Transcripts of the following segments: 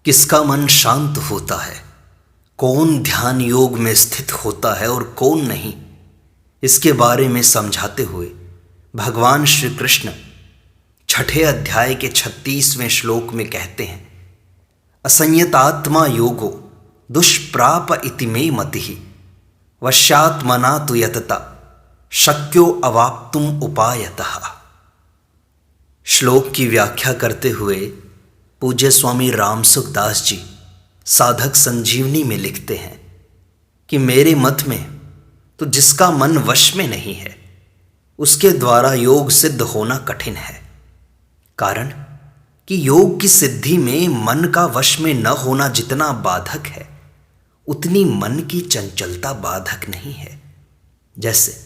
किसका मन शांत होता है, कौन ध्यान योग में स्थित होता है और कौन नहीं, इसके बारे में समझाते हुए भगवान श्री कृष्ण छठे अध्याय के 36वें श्लोक में कहते हैं, असंयतात्मा योगो दुष्प्राप इति मे मतिः वश्यात्मना तु यतता शक्यो अवाप्तुम उपायतः। श्लोक की व्याख्या करते हुए पूज्य स्वामी रामसुख दास जी साधक संजीवनी में लिखते हैं कि मेरे मत में तो जिसका मन वश में नहीं है उसके द्वारा योग सिद्ध होना कठिन है। कारण कि योग की सिद्धि में मन का वश में न होना जितना बाधक है उतनी मन की चंचलता बाधक नहीं है। जैसे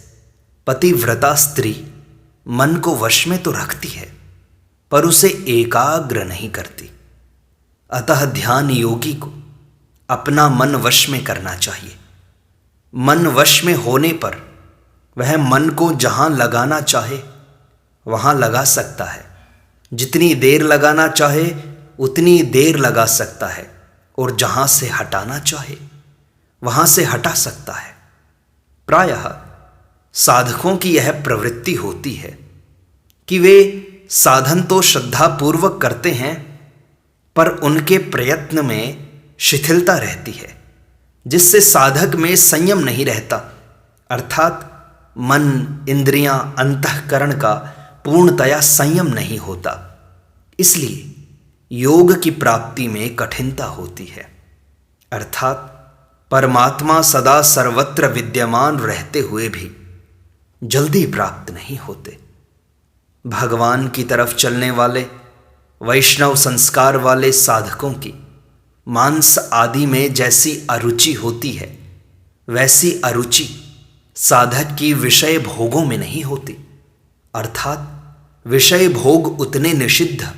पतिव्रता स्त्री मन को वश में तो रखती है पर उसे एकाग्र नहीं करती। अतः ध्यान योगी को अपना मन वश में करना चाहिए। मन वश में होने पर वह मन को जहाँ लगाना चाहे वहाँ लगा सकता है, जितनी देर लगाना चाहे उतनी देर लगा सकता है और जहाँ से हटाना चाहे वहाँ से हटा सकता है। प्रायः साधकों की यह प्रवृत्ति होती है कि वे साधन तो श्रद्धापूर्वक करते हैं पर उनके प्रयत्न में शिथिलता रहती है, जिससे साधक में संयम नहीं रहता, अर्थात मन, इंद्रियां, अंतःकरण का पूर्णतया संयम नहीं होता। इसलिए योग की प्राप्ति में कठिनता होती है, अर्थात परमात्मा सदा सर्वत्र विद्यमान रहते हुए भी जल्दी प्राप्त नहीं होते। भगवान की तरफ चलने वाले वैष्णव संस्कार वाले साधकों की मांस आदि में जैसी अरुचि होती है वैसी अरुचि साधक की विषय भोगों में नहीं होती, अर्थात विषय भोग उतने निषिद्ध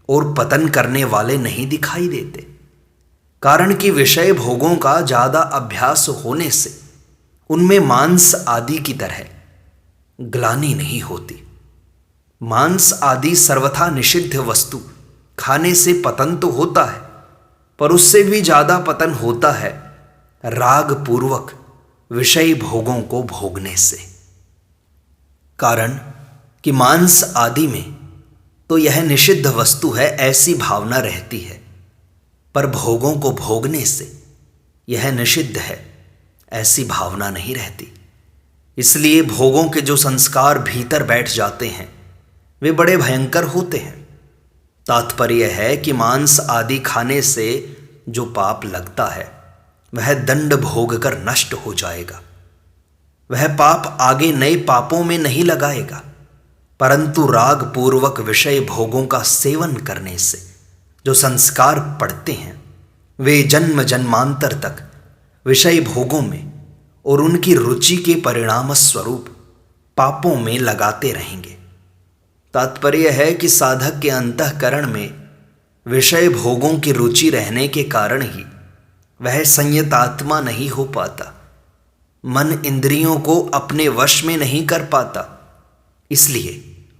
और पतन करने वाले नहीं दिखाई देते। कारण कि विषय भोगों का ज़्यादा अभ्यास होने से उनमें मांस आदि की तरह ग्लानि नहीं होती। मांस आदि सर्वथा निषिद्ध वस्तु खाने से पतन तो होता है पर उससे भी ज़्यादा पतन होता है राग पूर्वक विषय भोगों को भोगने से। कारण कि मांस आदि में तो यह निषिद्ध वस्तु है ऐसी भावना रहती है, पर भोगों को भोगने से यह निषिद्ध है ऐसी भावना नहीं रहती। इसलिए भोगों के जो संस्कार भीतर बैठ जाते हैं वे बड़े भयंकर होते हैं। तात्पर्य है कि मांस आदि खाने से जो पाप लगता है वह दंड भोग कर नष्ट हो जाएगा। वह पाप आगे नए पापों में नहीं लगाएगा, परंतु राग पूर्वक विषय भोगों का सेवन करने से जो संस्कार पड़ते हैं वे जन्म जन्मांतर तक विषय भोगों में और उनकी रुचि के परिणाम स्वरूप पापों में लगाते रहेंगे। तात्पर्य है कि साधक के अंतःकरण में विषय भोगों की रुचि रहने के कारण ही वह संयतात्मा नहीं हो पाता, मन इंद्रियों को अपने वश में नहीं कर पाता। इसलिए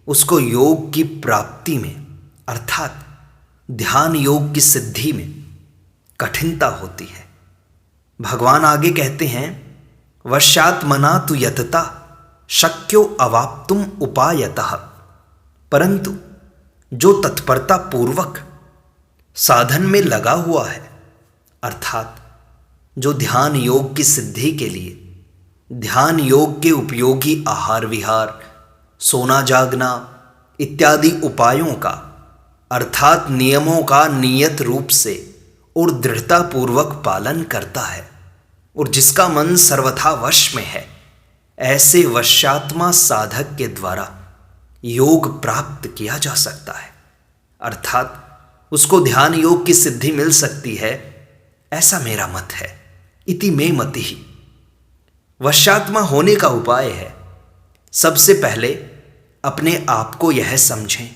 उसको योग की प्राप्ति में अर्थात ध्यान योग की सिद्धि में कठिनता होती है। भगवान आगे कहते हैं, वश्यात्मना तु यतता शक्यो अवाप्तुम उपायतः। परंतु जो तत्परता पूर्वक साधन में लगा हुआ है, अर्थात जो ध्यान योग की सिद्धि के लिए ध्यान योग के उपयोगी आहार विहार, सोना जागना इत्यादि उपायों का अर्थात नियमों का नियत रूप से और दृढ़तापूर्वक पालन करता है और जिसका मन सर्वथा वश में है, ऐसे वश्यात्मा साधक के द्वारा योग प्राप्त किया जा सकता है, अर्थात उसको ध्यान योग की सिद्धि मिल सकती है, ऐसा मेरा मत है। इति मे मतिः। वश्यात्मा होने का उपाय है, सबसे पहले अपने आप को यह समझें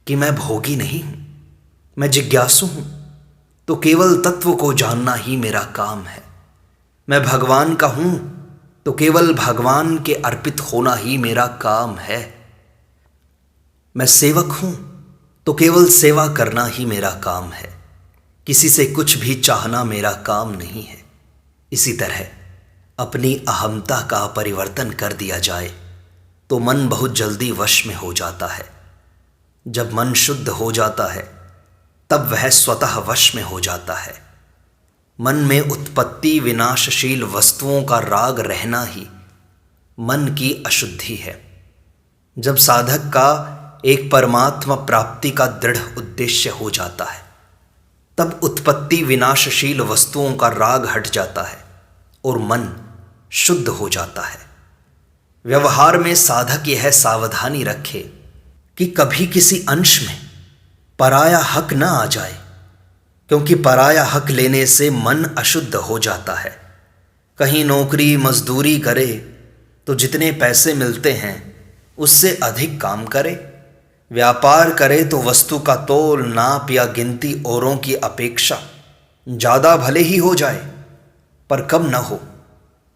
कि मैं भोगी नहीं हूं, मैं जिज्ञासु हूं, तो केवल तत्व को जानना ही मेरा काम है। मैं भगवान का हूं तो केवल भगवान के अर्पित होना ही मेरा काम है। मैं सेवक हूं तो केवल सेवा करना ही मेरा काम है। किसी से कुछ भी चाहना मेरा काम नहीं है। इसी तरह अपनी अहमता का परिवर्तन कर दिया जाए तो मन बहुत जल्दी वश में हो जाता है। जब मन शुद्ध हो जाता है तब वह स्वतः वश में हो जाता है। मन में उत्पत्ति विनाशशील वस्तुओं का राग रहना ही मन की अशुद्धि है। जब साधक का एक परमात्मा प्राप्ति का दृढ़ उद्देश्य हो जाता है तब उत्पत्ति विनाशशील वस्तुओं का राग हट जाता है और मन शुद्ध हो जाता है। व्यवहार में साधक यह सावधानी रखे कि कभी किसी अंश में पराया हक न आ जाए, क्योंकि पराया हक लेने से मन अशुद्ध हो जाता है। कहीं नौकरी मजदूरी करे तो जितने पैसे मिलते हैं उससे अधिक काम करे। व्यापार करे तो वस्तु का तोल नाप या गिनती औरों की अपेक्षा ज़्यादा भले ही हो जाए पर कम न हो।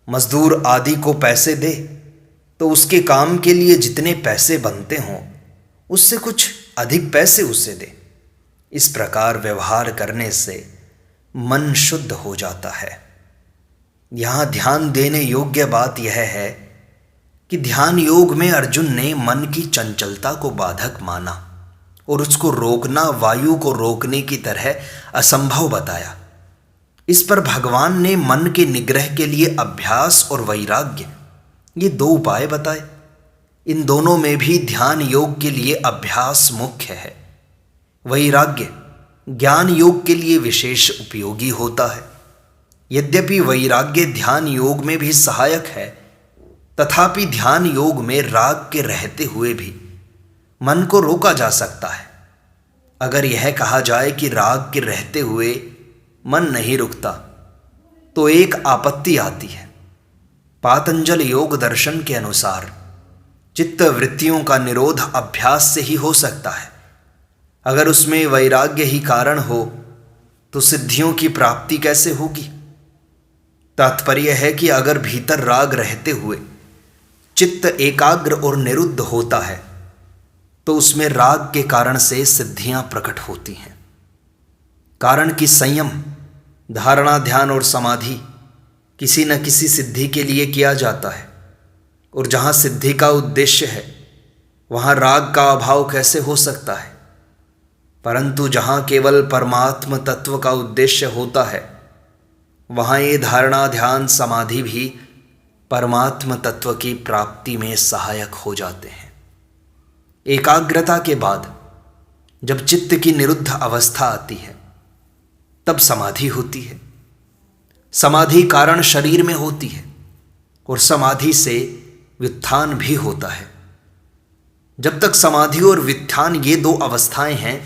मजदूर आदि को पैसे दे तो उसके काम के लिए जितने पैसे बनते हों उससे कुछ अधिक पैसे उसे दे। इस प्रकार व्यवहार करने से मन शुद्ध हो जाता है। यहाँ ध्यान देने योग्य बात यह है कि ध्यान योग में अर्जुन ने मन की चंचलता को बाधक माना और उसको रोकना वायु को रोकने की तरह असंभव बताया। इस पर भगवान ने मन के निग्रह के लिए अभ्यास और वैराग्य ये दो उपाय बताए। इन दोनों में भी ध्यान योग के लिए अभ्यास मुख्य है। वैराग्य ज्ञान योग के लिए विशेष उपयोगी होता है। यद्यपि वैराग्य ध्यान योग में भी सहायक है, तथापि ध्यान योग में राग के रहते हुए भी मन को रोका जा सकता है। अगर यह कहा जाए कि राग के रहते हुए मन नहीं रुकता तो एक आपत्ति आती है। पातंजल योग दर्शन के अनुसार चित्त वृत्तियों का निरोध अभ्यास से ही हो सकता है। अगर उसमें वैराग्य ही कारण हो तो सिद्धियों की प्राप्ति कैसे होगी? तात्पर्य है कि अगर भीतर राग रहते हुए चित्त एकाग्र और निरुद्ध होता है तो उसमें राग के कारण से सिद्धियां प्रकट होती हैं। कारण कि संयम, धारणा, ध्यान और समाधि किसी न किसी सिद्धि के लिए किया जाता है, और जहां सिद्धि का उद्देश्य है वहां राग का अभाव कैसे हो सकता है? परंतु जहां केवल परमात्म तत्व का उद्देश्य होता है वहां ये धारणा, ध्यान, समाधि भी परमात्म तत्व की प्राप्ति में सहायक हो जाते हैं। एकाग्रता के बाद जब चित्त की निरुद्ध अवस्था आती है तब समाधि होती है। समाधि कारण शरीर में होती है और समाधि से व्युत्थान भी होता है। जब तक समाधि और व्युत्थान ये दो अवस्थाएं हैं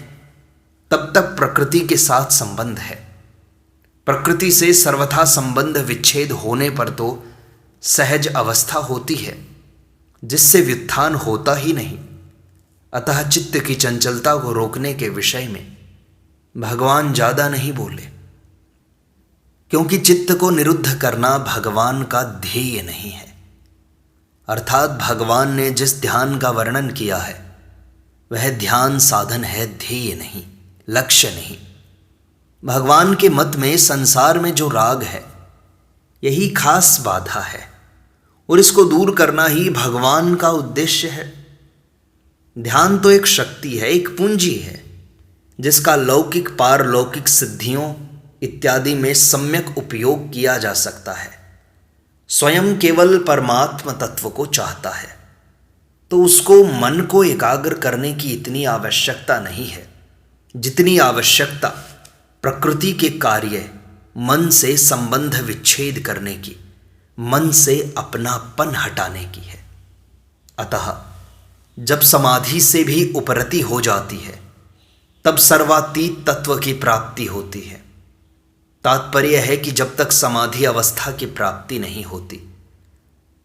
तब तक प्रकृति के साथ संबंध है। प्रकृति से सर्वथा संबंध विच्छेद होने पर तो सहज अवस्था होती है जिससे व्युत्थान होता ही नहीं। अतः चित्त की चंचलता को रोकने के विषय में भगवान ज़्यादा नहीं बोले, क्योंकि चित्त को निरुद्ध करना भगवान का ध्येय नहीं है। अर्थात भगवान ने जिस ध्यान का वर्णन किया है वह ध्यान साधन है, ध्येय नहीं, लक्ष्य नहीं। भगवान के मत में संसार में जो राग है यही खास बाधा है और इसको दूर करना ही भगवान का उद्देश्य है। ध्यान तो एक शक्ति है, एक पूंजी है जिसका लौकिक पारलौकिक सिद्धियों इत्यादि में सम्यक उपयोग किया जा सकता है। स्वयं केवल परमात्म तत्व को चाहता है तो उसको मन को एकाग्र करने की इतनी आवश्यकता नहीं है जितनी आवश्यकता प्रकृति के कार्य मन से संबंध विच्छेद करने की, मन से अपनापन हटाने की है। अतः जब समाधि से भी उपरति हो जाती है तब सर्वातीत तत्व की प्राप्ति होती है। तात्पर्य है कि जब तक समाधि अवस्था की प्राप्ति नहीं होती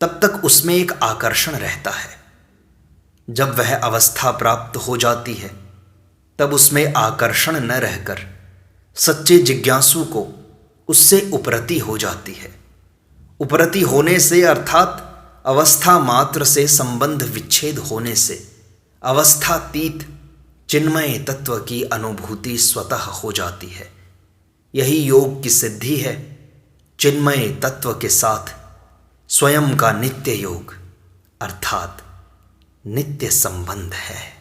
तब तक उसमें एक आकर्षण रहता है। जब वह अवस्था प्राप्त हो जाती है तब उसमें आकर्षण न रहकर सच्चे जिज्ञासु को उससे उपरति हो जाती है। उपरति होने से अर्थात अवस्था मात्र से संबंध विच्छेद होने से अवस्थातीत चिन्मय तत्व की अनुभूति स्वतः हो जाती है। यही योग की सिद्धि है, चिन्मय तत्व के साथ स्वयं का नित्य योग अर्थात नित्य संबंध है।